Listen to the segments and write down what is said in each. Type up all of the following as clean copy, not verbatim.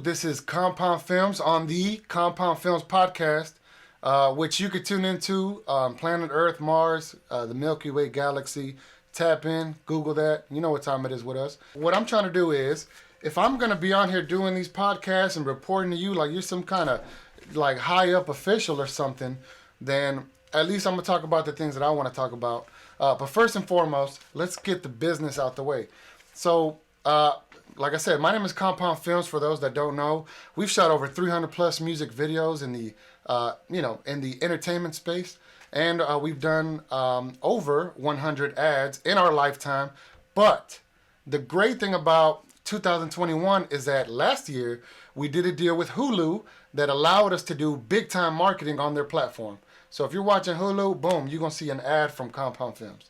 This is Compound Films on the Compound Films podcast, which you could tune into on planet Earth, Mars, the Milky Way galaxy. Tap in, Google that. You know what time it is with us. What I'm trying to do is, if I'm going to be on here doing these podcasts and reporting to you like you're some kind of like high up official or something, then at least I'm going to talk about the things that I want to talk about. But first and foremost, let's get the business out the way. So, like I said, my name is Compound Films. For those that don't know, we've shot over 300 plus music videos in the, in the entertainment space, and we've done over 100 ads in our lifetime. But the great thing about 2021 is that last year we did a deal with Hulu that allowed us to do big time marketing on their platform. So if you're watching Hulu, boom, you're gonna see an ad from Compound Films.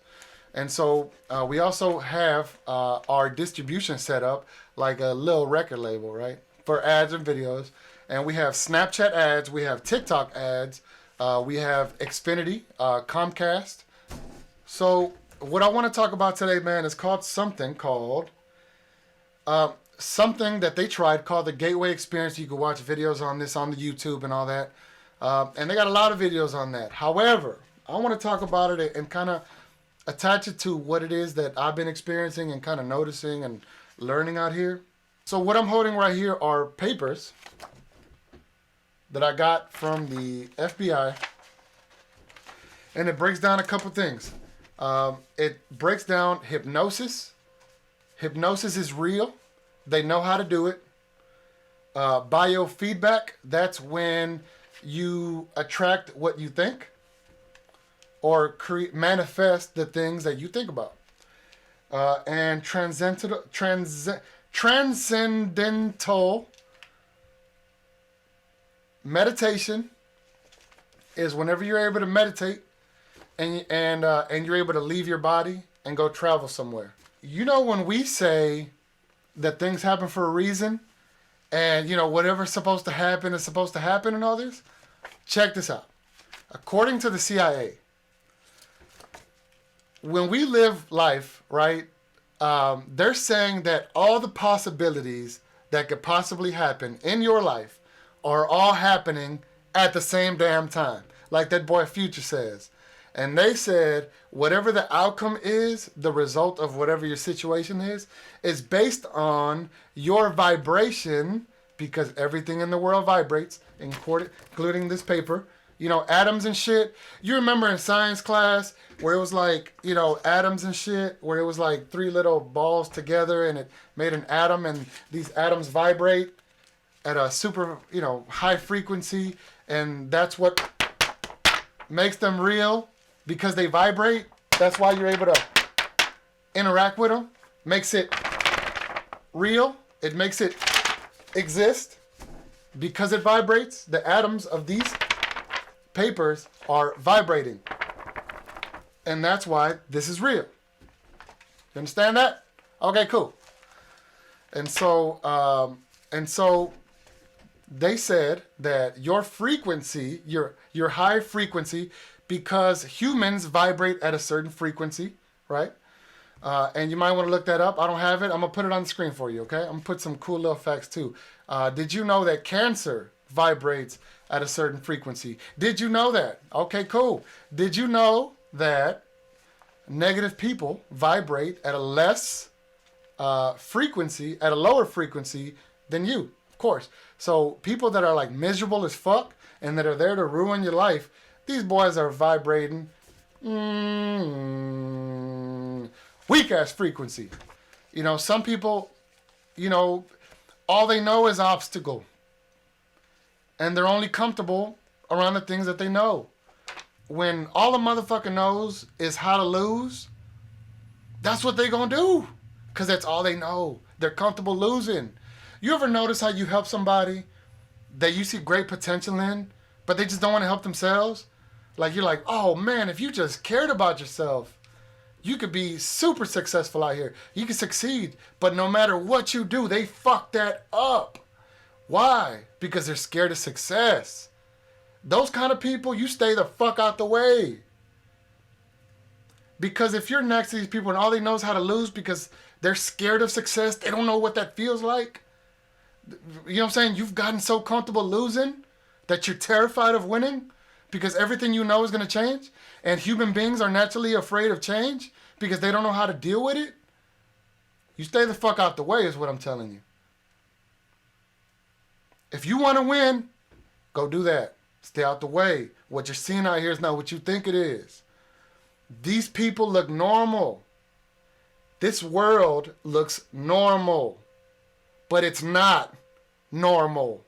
And so we also have our distribution set up like a little record label, right? For ads and videos. And we have Snapchat ads, we have TikTok ads, we have Xfinity, Comcast. So what I want to talk about today, man, is something that they tried called the Gateway Experience. You can watch videos on this on the YouTube and all that. And they got a lot of videos on that. However, I want to talk about it and kind of attach it to what it is that I've been experiencing and kind of noticing and learning out here. So what I'm holding right here are papers that I got from the FBI, and it breaks down a couple things. It breaks down hypnosis. Hypnosis is real. They know how to do it. Biofeedback, that's when you attract what you think or manifest the things that you think about. And transcendental meditation is whenever you're able to meditate and you're able to leave your body and go travel somewhere. You know, when we say that things happen for a reason and, you know, whatever's supposed to happen is supposed to happen and all this, check this out. According to the CIA, when we live life, right, they're saying that all the possibilities that could possibly happen in your life are all happening at the same damn time. Like that boy Future says. And they said whatever the outcome is, the result of whatever your situation is based on your vibration, because everything in the world vibrates, including this paper. You know, atoms and shit. You remember in science class where it was like, you know, atoms and shit, where it was like three little balls together and it made an atom, and these atoms vibrate at a super, you know, high frequency, and that's what makes them real, because they vibrate. That's why you're able to interact with them. Makes it real. It makes it exist because it vibrates. The atoms of these papers are vibrating, and that's why this is real. You understand that? Okay, cool. And so they said that your frequency, your high frequency, because humans vibrate at a certain frequency, right? And you might want to look that up. I don't have it. I'm gonna put it on the screen for you. Okay? I'm gonna put some cool little facts too. Did you know that cancer vibrates at a certain frequency? Did you know that? Okay, cool. Did you know that negative people vibrate at a less frequency, at a lower frequency than you? Of course. So people that are like miserable as fuck and that are there to ruin your life, these boys are vibrating weak ass frequency. You know, some people, you know, all they know is obstacle. And they're only comfortable around the things that they know. When all a motherfucker knows is how to lose, that's what they gonna do. Because that's all they know. They're comfortable losing. You ever notice how you help somebody that you see great potential in, but they just don't want to help themselves? Like, you're like, oh man, if you just cared about yourself, you could be super successful out here. You could succeed. But no matter what you do, they fuck that up. Why? Because they're scared of success. Those kind of people, you stay the fuck out the way. Because if you're next to these people and all they know is how to lose because they're scared of success, they don't know what that feels like, You know what I'm saying? You've gotten so comfortable losing that you're terrified of winning because everything you know is going to change. And human beings are naturally afraid of change because they don't know how to deal with it. You stay the fuck out the way is what I'm telling you. If you want to win, go do that. Stay out the way. What you're seeing out here is not what you think it is. These people look normal. This world looks normal. But it's not normal.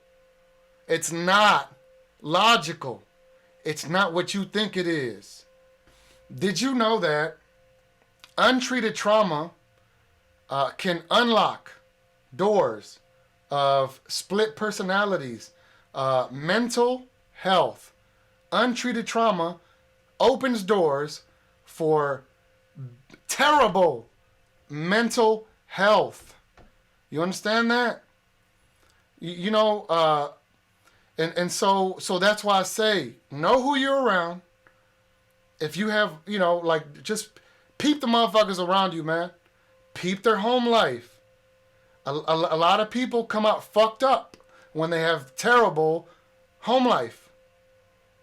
It's not logical. It's not what you think it is. Did you know that untreated trauma can unlock doors of split personalities, mental health? Untreated trauma opens doors for terrible mental health. You understand that? You know, and so that's why I say, know who you're around. If you have, you know, like, just peep the motherfuckers around you, man. Peep their home life. A lot of people come out fucked up when they have terrible home life.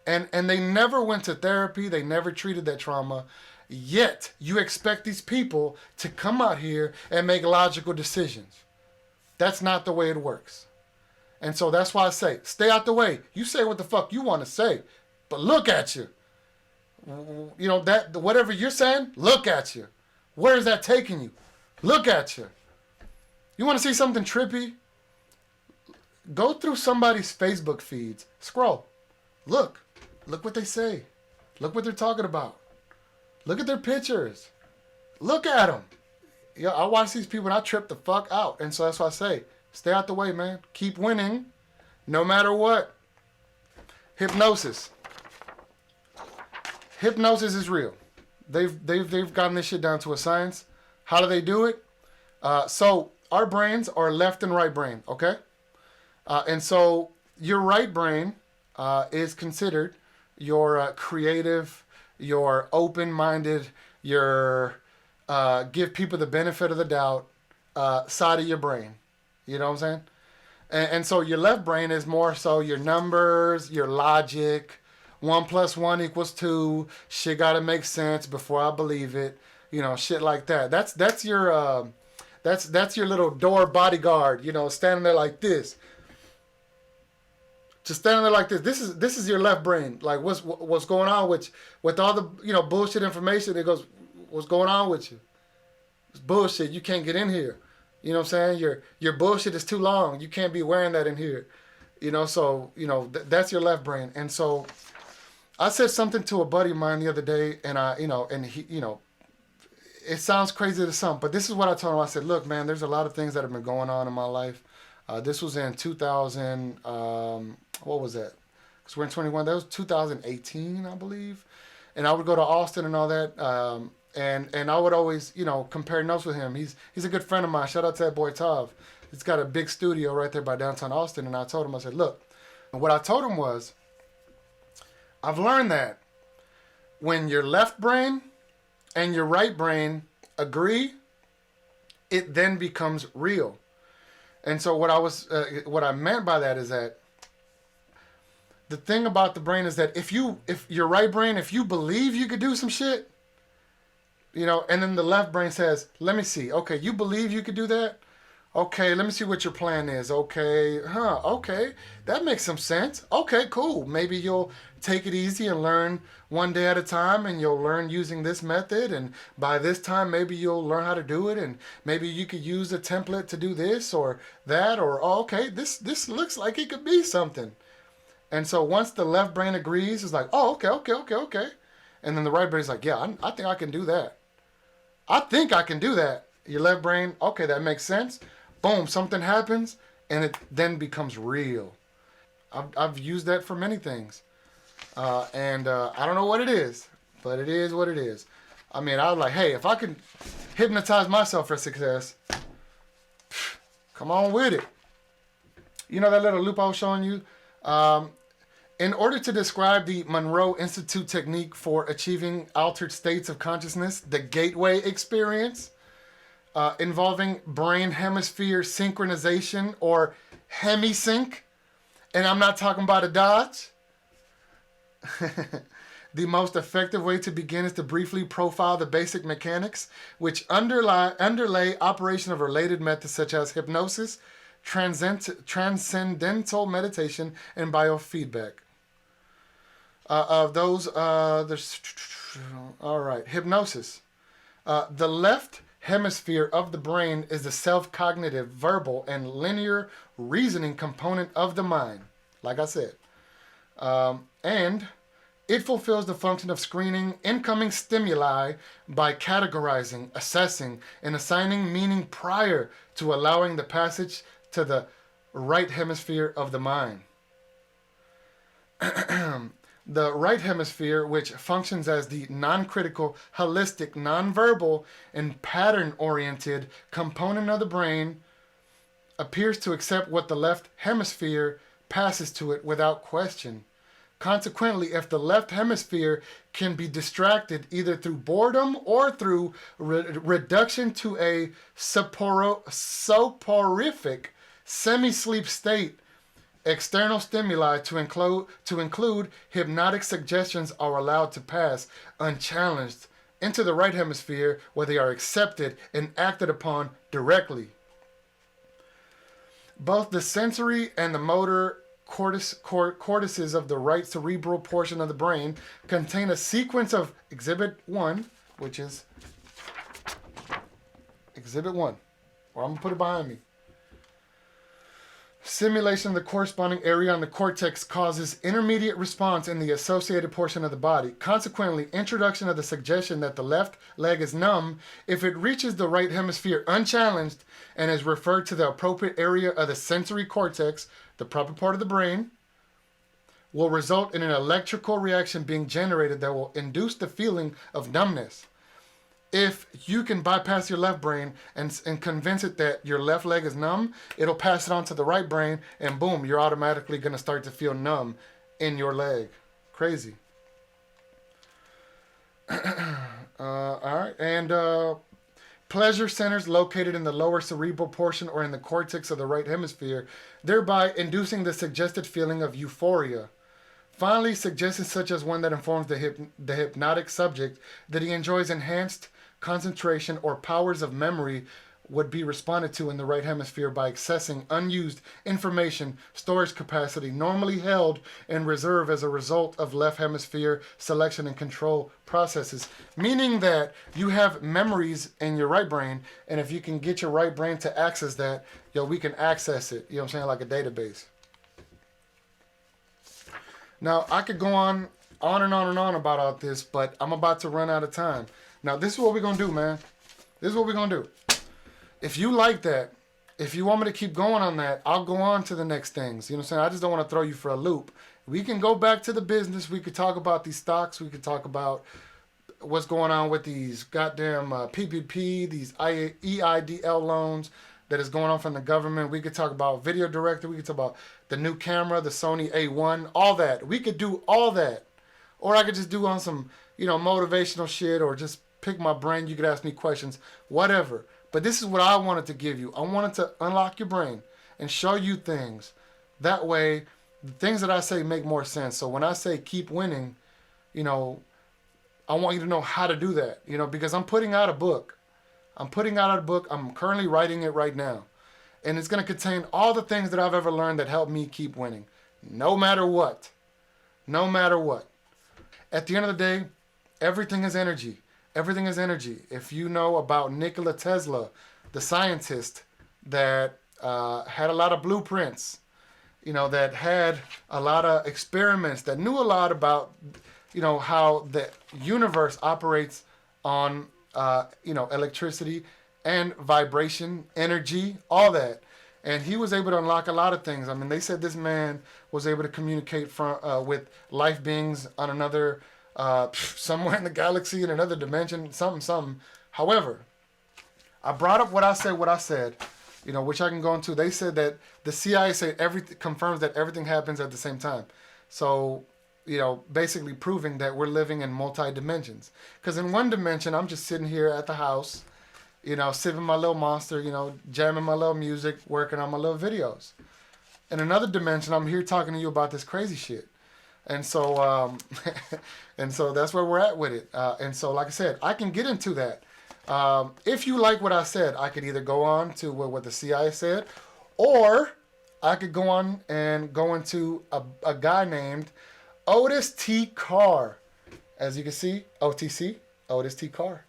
And they never went to therapy. They never treated that trauma. Yet, you expect these people to come out here and make logical decisions. That's not the way it works. And so that's why I say, stay out the way. You say what the fuck you want to say, but look at you. You know, that whatever you're saying, look at you. Where is that taking you? Look at you. You want to see something trippy? Go through somebody's Facebook feeds. Scroll. Look. Look what they say. Look what they're talking about. Look at their pictures. Look at them. Yeah, I watch these people and I trip the fuck out. And so that's why I say, stay out the way, man. Keep winning, no matter what. Hypnosis. Hypnosis is real. They've gotten this shit down to a science. How do they do it? So our brains are left and right brain, okay? And so your right brain is considered your creative, your open-minded, your give people the benefit of the doubt side of your brain. You know what I'm saying? And so your left brain is more so your numbers, your logic. 1 + 1 = 2. Shit gotta make sense before I believe it. You know, shit like that. That's your little door bodyguard. You know, standing there like this. Just standing there like this. This is your left brain. Like what's going on with all the bullshit information? It goes, what's going on with you? It's bullshit. You can't get in here. You know what I'm saying? Your bullshit is too long. You can't be wearing that in here. You know, so that's your left brain. And so I said something to a buddy of mine the other day, and he, it sounds crazy to some, but this is what I told him. I said, look, man, there's a lot of things that have been going on in my life. This was in 2000, what was that? Because we're in 21. That was 2018, I believe. And I would go to Austin and all that, and I would always, compare notes with him. He's a good friend of mine. Shout out to that boy, Tav. He's got a big studio right there by downtown Austin, and I told him, I said, look, and what I told him was, I've learned that when your left brain and your right brain agree, it then becomes real. And so what I meant by that is that the thing about the brain is that if your right brain, if you believe you could do some shit, and then the left brain says, let me see. Okay, you believe you could do that? Okay, let me see what your plan is. Okay, okay, that makes some sense. Okay, cool. Maybe you'll take it easy and learn one day at a time, and you'll learn using this method, and by this time maybe you'll learn how to do it, and maybe you could use a template to do this or that, or okay, this looks like it could be something. And so once the left brain agrees, it's like, oh, okay. And then the right brain's like, yeah, I think I can do that. I think I can do that. Your left brain, okay, that makes sense. Boom, something happens, and it then becomes real. I've used that for many things. And I don't know what it is, but it is what it is. I mean, I was like, hey, if I can hypnotize myself for success, come on with it. You know that little loop I was showing you? In order to describe the Monroe Institute technique for achieving altered states of consciousness, the gateway experience, involving brain hemisphere synchronization or hemisync. And I'm not talking about a Dodge. The most effective way to begin is to briefly profile the basic mechanics which underlay operation of related methods such as hypnosis, transcendental meditation, and biofeedback. Of those, there's all right. Hypnosis. The left hemisphere of the brain is the self-cognitive, verbal, and linear reasoning component of the mind. Like I said, and it fulfills the function of screening incoming stimuli by categorizing, assessing, and assigning meaning prior to allowing the passage to the right hemisphere of the mind. The right hemisphere, which functions as the non-critical, holistic, non-verbal, and pattern-oriented component of the brain, appears to accept what the left hemisphere passes to it without question. Consequently, if the left hemisphere can be distracted either through boredom or through reduction to a soporific semi-sleep state, external stimuli to include hypnotic suggestions are allowed to pass unchallenged into the right hemisphere where they are accepted and acted upon directly. Both the sensory and the motor cortices of the right cerebral portion of the brain contain a sequence of Exhibit 1, which is Exhibit 1, or I'm going to put it behind me. Simulation of the corresponding area on the cortex causes intermediate response in the associated portion of the body. Consequently, introduction of the suggestion that the left leg is numb, if it reaches the right hemisphere unchallenged and is referred to the appropriate area of the sensory cortex, the proper part of the brain, will result in an electrical reaction being generated that will induce the feeling of numbness. If you can bypass your left brain and convince it that your left leg is numb, it'll pass it on to the right brain, and boom, you're automatically going to start to feel numb in your leg. Crazy. All right. And pleasure centers located in the lower cerebral portion or in the cortex of the right hemisphere, thereby inducing the suggested feeling of euphoria. Finally, suggestions such as one that informs the hypnotic subject that he enjoys enhanced concentration or powers of memory would be responded to in the right hemisphere by accessing unused information storage capacity normally held in reserve as a result of left hemisphere selection and control processes. Meaning that you have memories in your right brain, and if you can get your right brain to access that, we can access it, what I'm saying, like a database. Now, I could go on and on and on about all this, but I'm about to run out of time. Now, this is what we're going to do, man. This is what we're going to do. If you like that, if you want me to keep going on that, I'll go on to the next things. You know what I'm saying? I just don't want to throw you for a loop. We can go back to the business. We could talk about these stocks. We could talk about what's going on with these goddamn PPP, these EIDL loans that is going on from the government. We could talk about video director. We could talk about the new camera, the Sony A1, all that. We could do all that. Or I could just do on some, motivational shit, or just pick my brain. You could ask me questions, whatever. But this is what I wanted to give you. I wanted to unlock your brain and show you things. That way, the things that I say make more sense. So when I say keep winning, I want you to know how to do that, because I'm putting out a book. I'm currently writing it right now. And it's going to contain all the things that I've ever learned that help me keep winning. No matter what. No matter what. At the end of the day, everything is energy. Everything is energy. If you know about Nikola Tesla, the scientist that had a lot of blueprints, that had a lot of experiments, that knew a lot about, how the universe operates on, electricity and vibration, energy, all that. And he was able to unlock a lot of things. I mean, they said this man was able to communicate with life beings on another, somewhere in the galaxy, in another dimension, something. However, I brought up what I said, which I can go into. They said that the CIA confirms that everything happens at the same time. So, basically proving that we're living in multi-dimensions. Because in one dimension, I'm just sitting here at the house, sipping my little monster, jamming my little music, working on my little videos. In another dimension, I'm here talking to you about this crazy shit. And so, and so that's where we're at with it. And so, like I said, I can get into that. If you like what I said, I could either go on to what the CIA said, or I could go on and go into a guy named Otis T. Carr. As you can see, OTC, Otis T. Carr.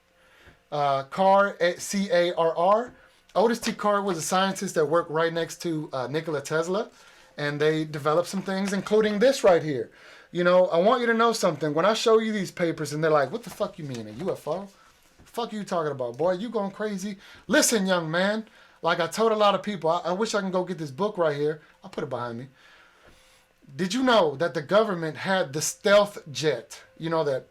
Carr, C-A-R-R. Otis T. Carr was a scientist that worked right next to Nikola Tesla, and they developed some things, including this right here. I want you to know something. When I show you these papers and they're like, what the fuck you mean, a UFO? Fuck you talking about, boy? You going crazy? Listen, young man, like I told a lot of people, I wish I can go get this book right here. I'll put it behind me. Did you know that the government had the stealth jet? That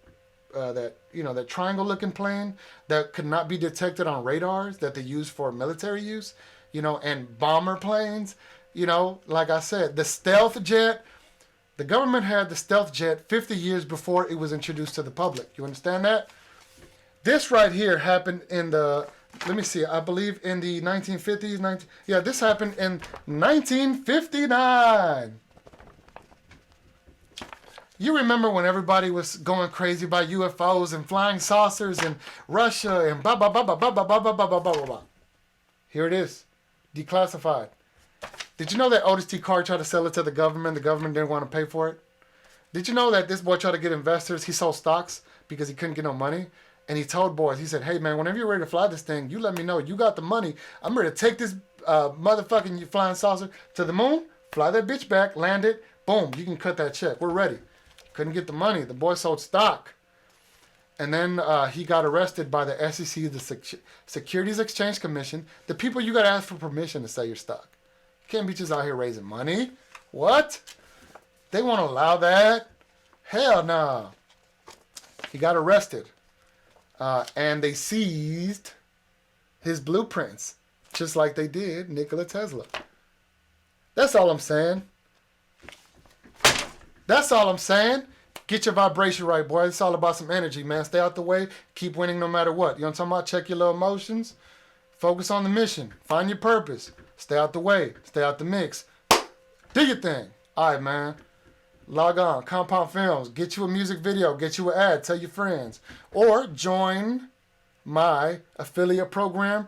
triangle-looking plane that could not be detected on radars that they use for military use, and bomber planes, like I said, the stealth jet. The government had the stealth jet 50 years before it was introduced to the public. You understand that? This right here happened in let me see, I believe in the 1950s. This happened in 1959. You remember when everybody was going crazy about UFOs and flying saucers and Russia and blah, blah, blah, blah, blah, blah, blah, blah, blah, blah, blah, blah. Here it is. Declassified. Did you know that Otis T. Carr tried to sell it to the government? The government didn't want to pay for it. Did you know that this boy tried to get investors? He sold stocks because he couldn't get no money. And he told boys, he said, hey, man, whenever you're ready to fly this thing, you let me know. You got the money. I'm ready to take this motherfucking flying saucer to the moon, fly that bitch back, land it. Boom, you can cut that check. We're ready. Couldn't get the money. The boy sold stock. And then he got arrested by the SEC, the Securities Exchange Commission. The people you got to ask for permission to sell your stock. You can't be just out here raising money. What? They won't allow that? Hell no. He got arrested. And they seized his blueprints, just like they did Nikola Tesla. That's all I'm saying. That's all I'm saying. Get your vibration right, boy. It's all about some energy, man. Stay out the way. Keep winning no matter what. You know what I'm talking about? Check your little emotions. Focus on the mission. Find your purpose. Stay out the way. Stay out the mix. Do your thing. All right, man. Log on. Compound Films. Get you a music video. Get you an ad. Tell your friends. Or join my affiliate program.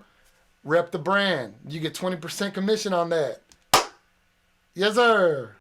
Rep the brand. You get 20% commission on that. Yes, sir.